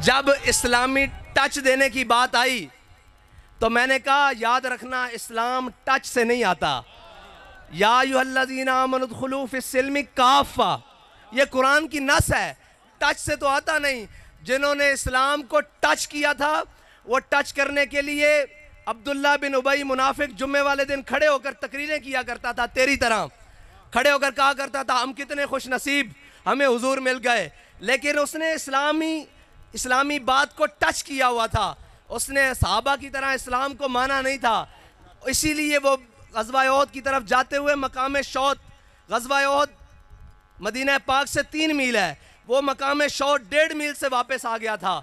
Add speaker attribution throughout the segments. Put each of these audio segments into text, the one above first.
Speaker 1: جب اسلامی ٹچ دینے کی بات آئی تو میں نے کہا یاد رکھنا اسلام ٹچ سے نہیں آتا. یا ایھا الذین آمنوا ادخلوا فی السلم کافہ، یہ قرآن کی نص ہے، ٹچ سے تو آتا نہیں. جنہوں نے اسلام کو ٹچ کیا تھا وہ ٹچ کرنے کے لیے عبداللہ بن ابی منافق جمعے والے دن کھڑے ہو کر تقریریں کیا کرتا تھا، تیری طرح کھڑے ہو کر کہا کرتا تھا ہم کتنے خوش نصیب، ہمیں حضور مل گئے. لیکن اس نے اسلامی بات کو ٹچ کیا ہوا تھا، اس نے صحابہ کی طرح اسلام کو مانا نہیں تھا. اسی لیے وہ غزوہ احد کی طرف جاتے ہوئے مقام شوط، غزوہ احد مدینہ پاک سے 3 میل ہے، وہ مقام شوط 1.5 میل سے واپس آ گیا تھا.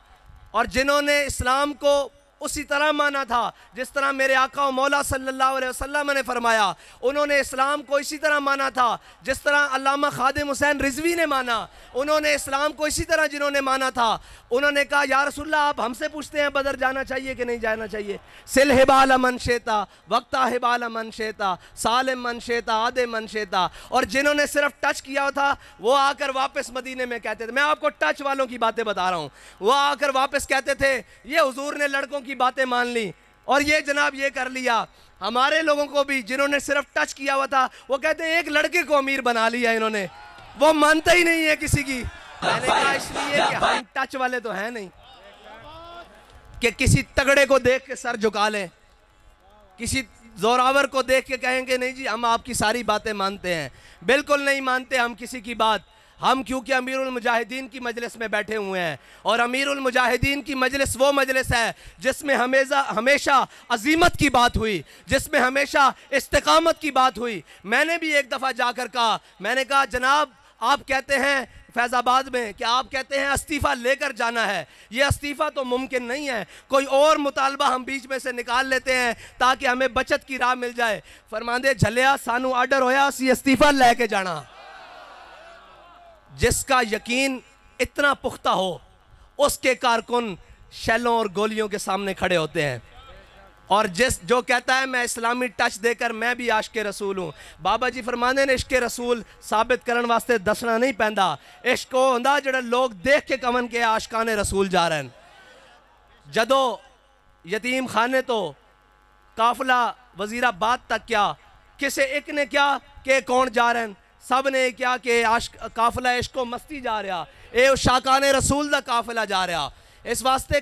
Speaker 1: اور جنہوں نے اسلام کو اسی طرح مانا تھا جس طرح میرے آقا و مولا صلی اللہ علیہ وسلم نے فرمایا، انہوں نے اسلام کو اسی طرح مانا تھا جس طرح علامہ خادم حسین رضوی نے مانا. انہوں نے اسلام کو اسی طرح جنہوں نے مانا تھا، انہوں نے کہا یا رسول اللہ آپ ہم سے پوچھتے ہیں بدر جانا چاہیے کہ نہیں جانا چاہیے. سل حبال من شیتا وقتا حبال من شیتا سالم من شیتا عادم من شیتا. اور جنہوں نے صرف ٹچ کیا تھا وہ آ کر واپس مدینے میں کہتے تھے، میں آپ کو ٹچ والوں کی باتیں بتا رہا ہوں، وہ آ کر واپس کہتے تھے یہ حضور نے لڑکوں کی باتیں مان لی اور یہ جناب یہ کر لیا. ہمارے لوگوں کو بھی جنہوں نے صرف ٹچ کیا ہوا تھا وہ کہتے ہیں ایک لڑکے کو امیر بنا لیا انہوں نے، وہ مانتا ہی نہیں ہے کسی کی. میں نے کہا اس لیے کہ ہم ٹچ والے تو ہیں نہیں کہ کسی تگڑے کو دیکھ کے سر جھکا لیں، کسی زوراور کو دیکھ کے کہیں گے نہیں جی ہم آپ کی ساری باتیں مانتے ہیں. بالکل نہیں مانتے ہم کسی کی بات. ہم کیونکہ امیر المجاہدین کی مجلس میں بیٹھے ہوئے ہیں، اور امیر المجاہدین کی مجلس وہ مجلس ہے جس میں ہمیشہ عظیمت کی بات ہوئی، جس میں ہمیشہ استقامت کی بات ہوئی. میں نے بھی ایک دفعہ جا کر کہا، میں نے کہا جناب آپ کہتے ہیں فیض آباد میں کہ آپ کہتے ہیں استعفیٰ لے کر جانا ہے، یہ استعفیٰ تو ممکن نہیں ہے، کوئی اور مطالبہ ہم بیچ میں سے نکال لیتے ہیں تاکہ ہمیں بچت کی راہ مل جائے. فرماندے جھلیا سانو آرڈر ہویا اسی استعفیٰ لے کے جانا. جس کا یقین اتنا پختہ ہو اس کے کارکن شیلوں اور گولیوں کے سامنے کھڑے ہوتے ہیں. اور جو کہتا ہے میں اسلامی ٹچ دے کر میں بھی عاشق رسول ہوں. بابا جی فرمانے نے عشق رسول ثابت کرن واسطے دسنا نہیں پہندا، عشق وہ ہوندا جڑا لوگ دیکھ کے کمن کے عاشقان رسول جا رہے ہیں. جدو یتیم خانے تو قافلہ وزیرآباد تک کیا، کسے ایک نے کیا کہ کون جا رہے ہیں، سب نے کیا کہ قافلہ عشق و مستی جا رہا، اے شاکان رسول دا قافلہ جا رہا. اس واسطے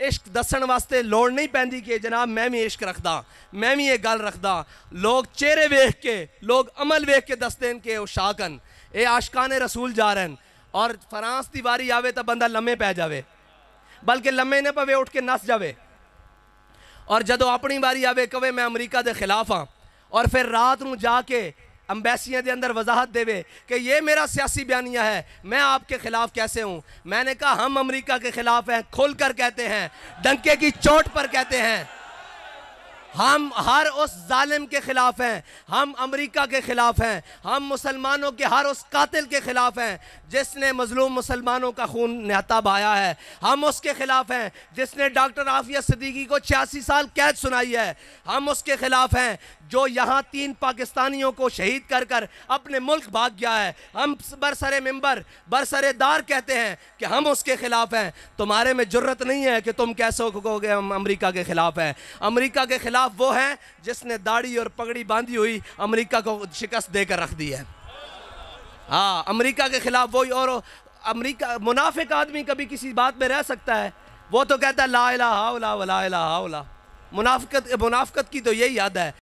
Speaker 1: عشق دسن واسطے لوڑ نہیں پیندی کہ جناب میں بھی عشق رکھدا، میں بھی یہ گل رکھدا. لوگ چہرے ویکھ کے، لوگ عمل ویکھ کے دستے ہیں کہ او شاکن اے عاشقان رسول جا رہے ہیں. اور فرانس دی واری آوے تو بندہ لمے پہ جاوے، بلکہ لمے نہ پوے اٹھ کے نس جاوے. اور جدو اپنی واری آوے کہے میں امریکہ دے خلاف ہاں، اور پھر رات نو جا کے امبیسیاں دے اندر وضاحت دے وے کہ یہ میرا سیاسی بیانیہ ہے، میں آپ کے خلاف کیسے ہوں. میں نے کہا ہم امریکہ کے خلاف ہیں، کھل کر کہتے ہیں، ڈنکے کی چوٹ پر کہتے ہیں. ہم ہر اس ظالم کے خلاف ہیں، ہم امریکہ کے خلاف ہیں، ہم مسلمانوں کے ہر اس قاتل کے خلاف ہیں جس نے مظلوم مسلمانوں کا خون نہتا بہایا ہے. ہم اس کے خلاف ہیں جس نے ڈاکٹر عافیہ صدیقی کو 86 سال قید سنائی ہے. ہم اس کے خلاف ہیں جو یہاں 3 پاکستانیوں کو شہید کر کر اپنے ملک بھاگ گیا ہے. ہم برسر ممبر برسر دار کہتے ہیں کہ ہم اس کے خلاف ہیں. تمہارے میں جرت نہیں ہے کہ تم کیسے کہو گے ہم امریکہ کے خلاف ہیں. امریکہ کے خلاف وہ ہیں جس نے داڑھی اور پگڑی باندھی ہوئی امریکہ کو شکست دے کر رکھ دی ہے. ہاں امریکہ کے خلاف وہی. اور امریکہ منافق آدمی کبھی کسی بات میں رہ سکتا ہے؟ وہ تو کہتا ہے لا الہ الا اللہ ولا الہ الا اللہ. منافقت کی تو یہی یاد ہے.